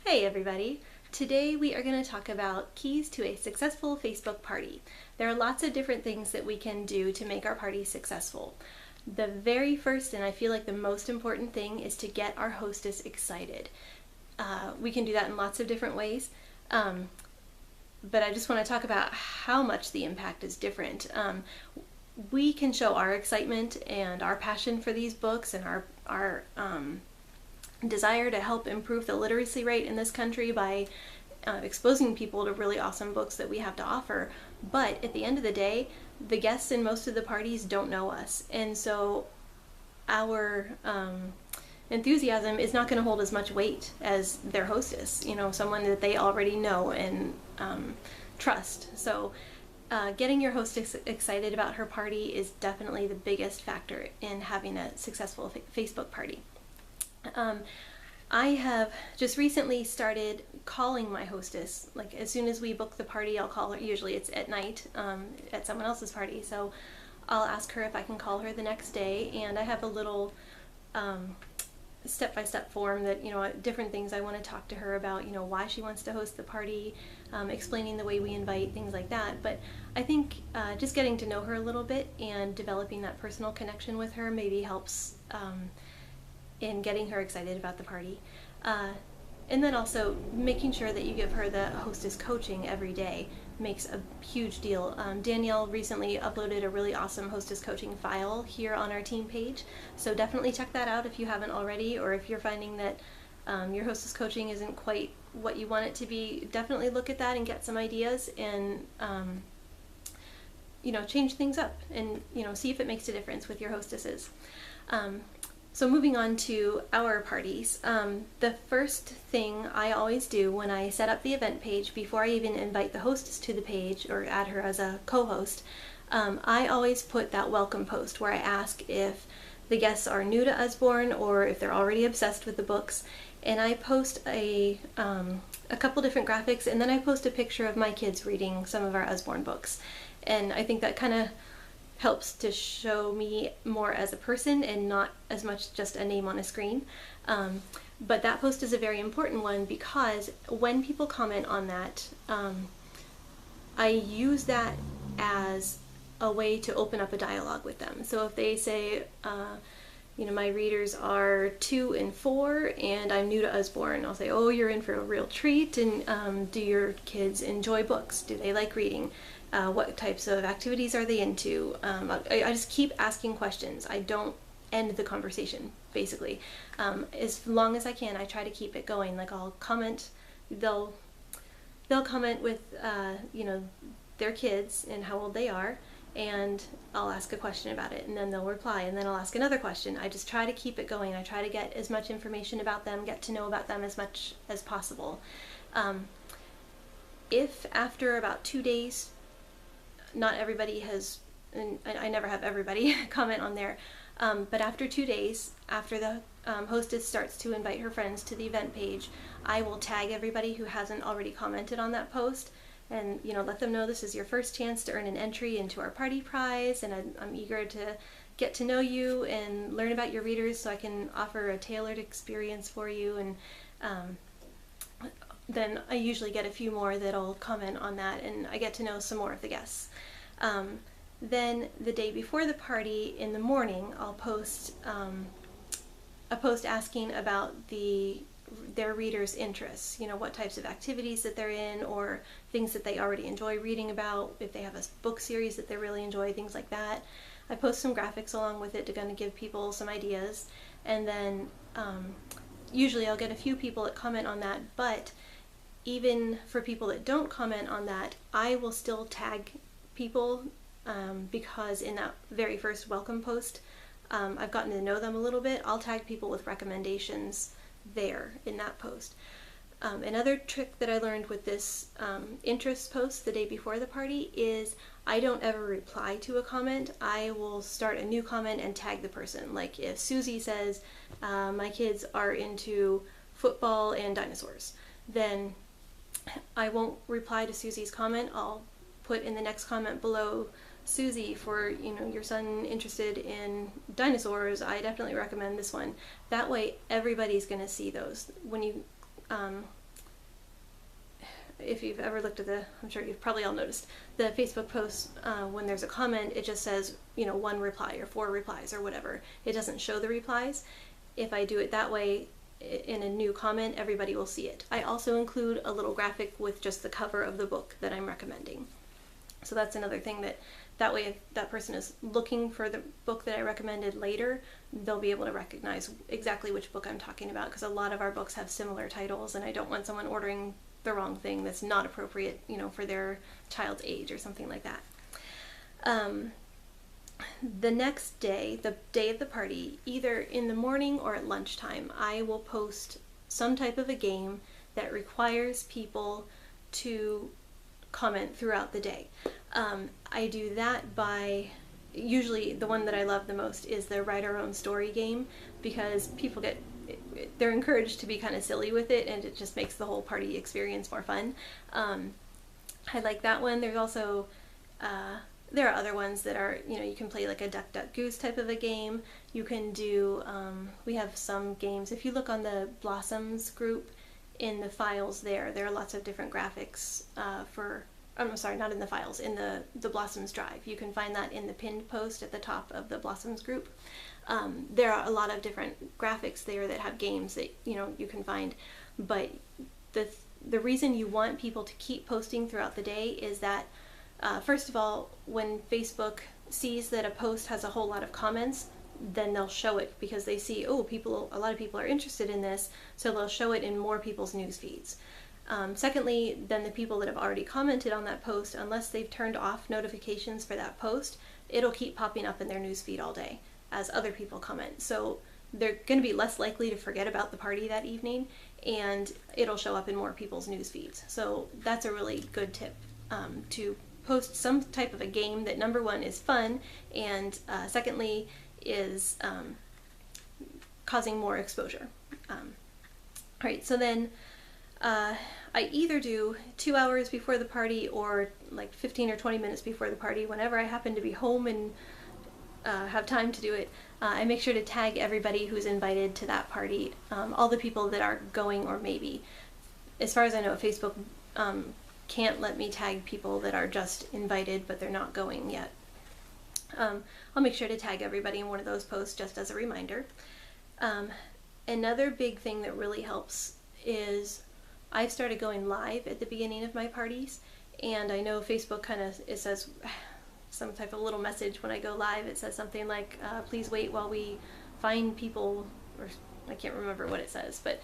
Hey everybody! Today we are going to talk about keys to a successful Facebook party. There are lots of different things that we can do to make our party successful. The very first and I feel like the most important thing is to get our hostess excited. We can do that in lots of different ways, but I just want to talk about how much the impact is different. We can show our excitement and our passion for these books and our desire to help improve the literacy rate in this country by exposing people to really awesome books that we have to offer. But at the end of the day, the guests in most of the parties don't know us, and so our enthusiasm is not going to hold as much weight as their hostess, someone that they already know and trust. So getting your hostess excited about her party is definitely the biggest factor in having a successful Facebook party. I have just recently started calling my hostess. Like, as soon as we book the party, I'll call her. Usually it's at night at someone else's party, so I'll ask her if I can call her the next day, and I have a little step-by-step form that, different things I want to talk to her about, why she wants to host the party, explaining the way we invite, things like that. But I think just getting to know her a little bit and developing that personal connection with her maybe helps in getting her excited about the party. And then also making sure that you give her the hostess coaching every day makes a huge deal. Danielle recently uploaded a really awesome hostess coaching file here on our team page, so definitely check that out if you haven't already, or if you're finding that your hostess coaching isn't quite what you want it to be, definitely look at that and get some ideas and change things up and see if it makes a difference with your hostesses. So moving on to our parties, the first thing I always do when I set up the event page, before I even invite the hostess to the page or add her as a co-host, I always put that welcome post where I ask if the guests are new to Usborne or if they're already obsessed with the books, and I post a couple different graphics, and then I post a picture of my kids reading some of our Usborne books, and I think that kind of helps to show me more as a person and not as much just a name on a screen. But that post is a very important one because when people comment on that, I use that as a way to open up a dialogue with them. So if they say, my readers are 2 and 4 and I'm new to Usborne, I'll say, oh, you're in for a real treat, and do your kids enjoy books? Do they like reading? What types of activities are they into? I just keep asking questions. I don't end the conversation, basically. As long as I can, I try to keep it going. Like, I'll comment, they'll comment with, their kids and how old they are, and I'll ask a question about it, and then they'll reply, and then I'll ask another question. I just try to keep it going. I try to get as much information about them, get to know about them as much as possible. If after about 2 days, not everybody has, and I never have everybody comment on there, but after 2 days, after the hostess starts to invite her friends to the event page, I will tag everybody who hasn't already commented on that post, and let them know this is your first chance to earn an entry into our party prize, and I'm eager to get to know you and learn about your readers so I can offer a tailored experience for you. And then I usually get a few more that'll comment on that, and I get to know some more of the guests. Then the day before the party, in the morning, I'll post a post asking about their readers' interests, what types of activities that they're in, or things that they already enjoy reading about, if they have a book series that they really enjoy, things like that. I post some graphics along with it to kind of give people some ideas, and then usually I'll get a few people that comment on that, but even for people that don't comment on that, I will still tag people because in that very first welcome post, I've gotten to know them a little bit. I'll tag people with recommendations there in that post. Another trick that I learned with this interest post the day before the party is I don't ever reply to a comment. I will start a new comment and tag the person. Like, if Susie says, my kids are into football and dinosaurs, then I won't reply to Susie's comment. I'll put in the next comment below, Susie, for your son interested in dinosaurs, I definitely recommend this one. That way everybody's going to see those. When you if you've ever looked at I'm sure you've probably all noticed, the Facebook posts, when there's a comment, it just says, 1 reply or 4 replies or whatever. It doesn't show the replies. If I do it that way, in a new comment, everybody will see it. I also include a little graphic with just the cover of the book that I'm recommending. So that's another thing that way if that person is looking for the book that I recommended later, they'll be able to recognize exactly which book I'm talking about, because a lot of our books have similar titles and I don't want someone ordering the wrong thing that's not appropriate, for their child's age or something like that. The next day, the day of the party, either in the morning or at lunchtime, I will post some type of a game that requires people to comment throughout the day. I do that by, usually the one that I love the most is the write our own story game, because people they're encouraged to be kind of silly with it, and it just makes the whole party experience more fun. I like that one. There's also there are other ones that are, you can play like a Duck Duck Goose type of a game. You can do, we have some games, if you look on the Blossoms group, in the files there are lots of different graphics I'm sorry, not in the files, in the Blossoms drive. You can find that in the pinned post at the top of the Blossoms group. There are a lot of different graphics there that have games that, you can find, but the reason you want people to keep posting throughout the day is that first of all, when Facebook sees that a post has a whole lot of comments, then they'll show it because they see, oh, a lot of people are interested in this, so they'll show it in more people's news feeds. Secondly, then the people that have already commented on that post, unless they've turned off notifications for that post, it'll keep popping up in their news feed all day as other people comment. So they're going to be less likely to forget about the party that evening, and it'll show up in more people's news feeds. So that's a really good tip, to post some type of a game that, number one, is fun, and secondly is causing more exposure. Alright, so then I either do 2 hours before the party or like 15 or 20 minutes before the party, whenever I happen to be home and have time to do it. I make sure to tag everybody who's invited to that party, all the people that are going or maybe. As far as I know, Facebook can't let me tag people that are just invited but they're not going yet. I'll make sure to tag everybody in one of those posts just as a reminder. Another big thing that really helps is I've started going live at the beginning of my parties, and I know Facebook it says some type of little message when I go live. It says something like, please wait while we find people, or I can't remember what it says, but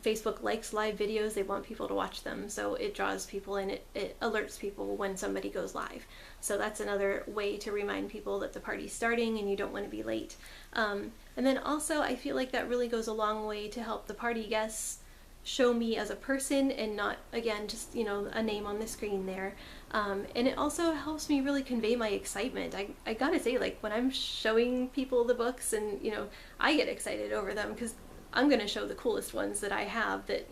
Facebook likes live videos. They want people to watch them, so it draws people and it alerts people when somebody goes live. So that's another way to remind people that the party's starting and you don't want to be late. And then also I feel like that really goes a long way to help the party guests show me as a person and not, again, just, a name on the screen there. And it also helps me really convey my excitement. I gotta say, like, when I'm showing people the books and, I get excited over them because I'm gonna show the coolest ones that I have that,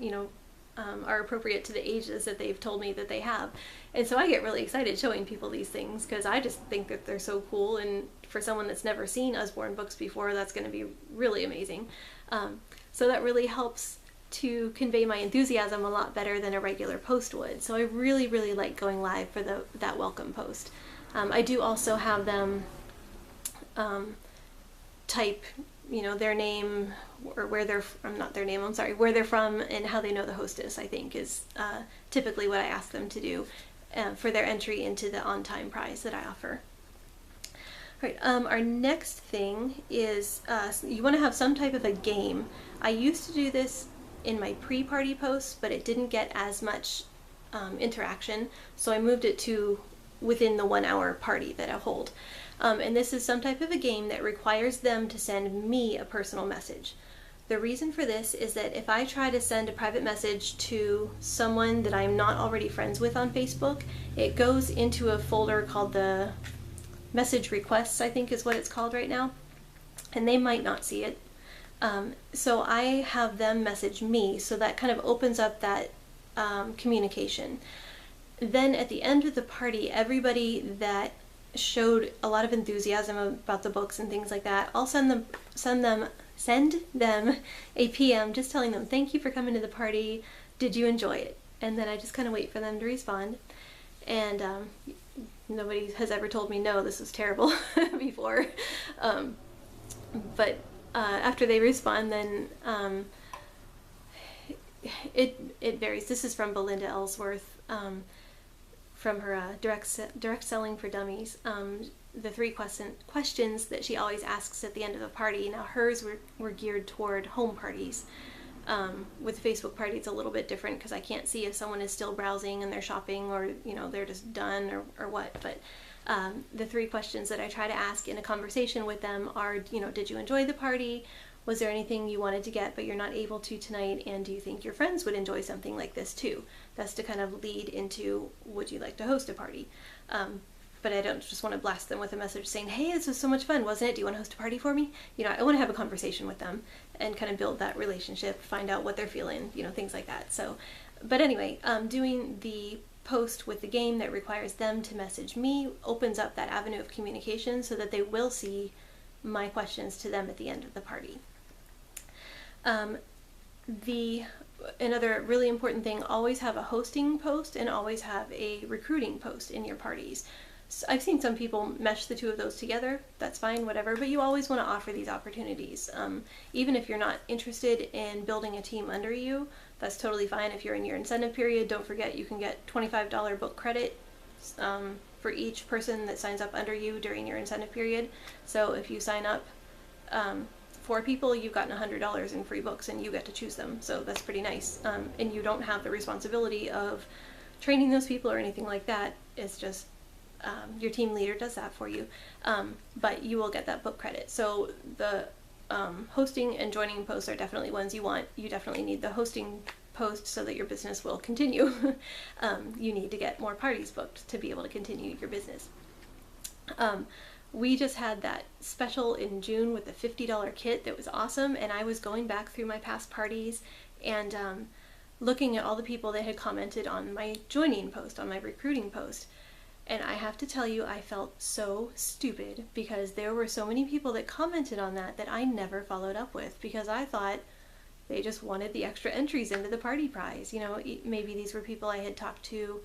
are appropriate to the ages that they've told me that they have. And so I get really excited showing people these things because I just think that they're so cool, and for someone that's never seen Usborne books before, that's going to be really amazing. So that really helps to convey my enthusiasm a lot better than a regular post would. So I really, really like going live for that welcome post. I do also have them type, their name, or where they're where they're from and how they know the hostess, I think, is typically what I ask them to do for their entry into the on-time prize that I offer. All right, our next thing is you want to have some type of a game. I used to do this in my pre-party posts, but it didn't get as much interaction, so I moved it to within the 1 hour party that I hold. And this is some type of a game that requires them to send me a personal message. The reason for this is that if I try to send a private message to someone that I'm not already friends with on Facebook, it goes into a folder called the message requests, I think is what it's called right now, and they might not see it. So I have them message me, so that kind of opens up that communication. Then at the end of the party, everybody that showed a lot of enthusiasm about the books and things like that, I'll send them a PM just telling them, thank you for coming to the party, did you enjoy it? and then I just kind of wait for them to respond. And nobody has ever told me, no, this is terrible before. But after they respond, then it varies. This is from Belinda Ellsworth, from her direct selling for dummies. The 3 questions that she always asks at the end of a party. Now hers were geared toward home parties. With Facebook party, it's a little bit different because I can't see if someone is still browsing and they're shopping, or they're just done, or what. But the 3 questions that I try to ask in a conversation with them are, did you enjoy the party? Was there anything you wanted to get but you're not able to tonight? And do you think your friends would enjoy something like this too? That's to kind of lead into, would you like to host a party? But I don't just want to blast them with a message saying, hey, this was so much fun, wasn't it? Do you want to host a party for me? I want to have a conversation with them and kind of build that relationship, find out what they're feeling, things like that. So, but anyway, doing the post with the game that requires them to message me opens up that avenue of communication so that they will see my questions to them at the end of the party. Another really important thing, always have a hosting post and always have a recruiting post in your parties. I've seen some people mesh the 2 of those together. That's fine, whatever, but you always want to offer these opportunities. Even if you're not interested in building a team under you, that's totally fine. If you're in your incentive period, don't forget you can get $25 book credit for each person that signs up under you during your incentive period. So if you sign up 4 people, you've gotten $100 in free books and you get to choose them. So that's pretty nice. And you don't have the responsibility of training those people or anything like that. It's just your team leader does that for you, but you will get that book credit. So the hosting and joining posts are definitely ones you want. You definitely need the hosting post so that your business will continue. You need to get more parties booked to be able to continue your business. We just had that special in June with the $50 kit that was awesome, and I was going back through my past parties and looking at all the people that had commented on my joining post, on my recruiting post. And I have to tell you, I felt so stupid because there were so many people that commented on that I never followed up with, because I thought they just wanted the extra entries into the party prize. Maybe these were people I had talked to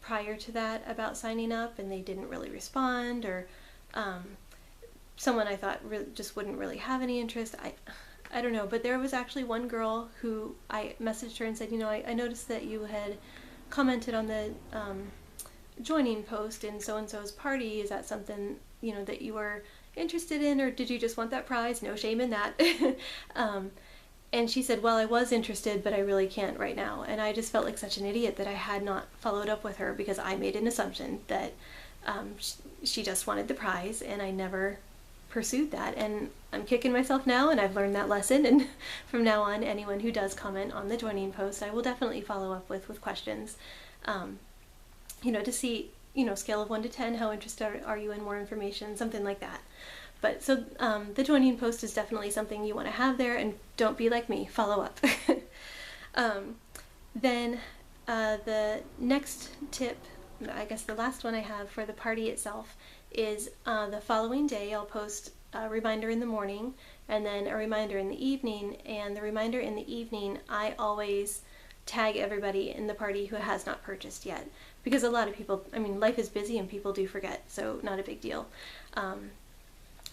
prior to that about signing up and they didn't really respond, or someone I thought just wouldn't really have any interest. I don't know, but there was actually one girl who I messaged her and said, I noticed that you had commented on the joining post in so-and-so's party. Is that something that you were interested in, or did you just want that prize? No shame in that. And she said, well, I was interested, but I really can't right now. And I just felt like such an idiot that I had not followed up with her, because I made an assumption that she just wanted the prize, and I never pursued that. And I'm kicking myself now, and I've learned that lesson, and from now on, anyone who does comment on the joining post, I will definitely follow up with questions. To see, scale of 1 to 10, how interested are you in more information, something like that. But so the joining post is definitely something you want to have there, and don't be like me, follow up. Then the next tip, I guess the last one I have for the party itself, is the following day I'll post a reminder in the morning and then a reminder in the evening. And the reminder in the evening, I always tag everybody in the party who has not purchased yet, because a lot of people, life is busy and people do forget, so not a big deal.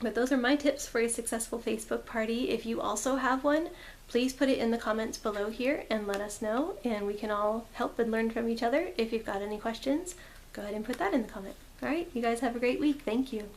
But those are my tips for a successful Facebook party. If you also have one, please put it in the comments below here and let us know, and we can all help and learn from each other. If you've got any questions, go ahead and put that in the comment. All right, you guys have a great week. Thank you.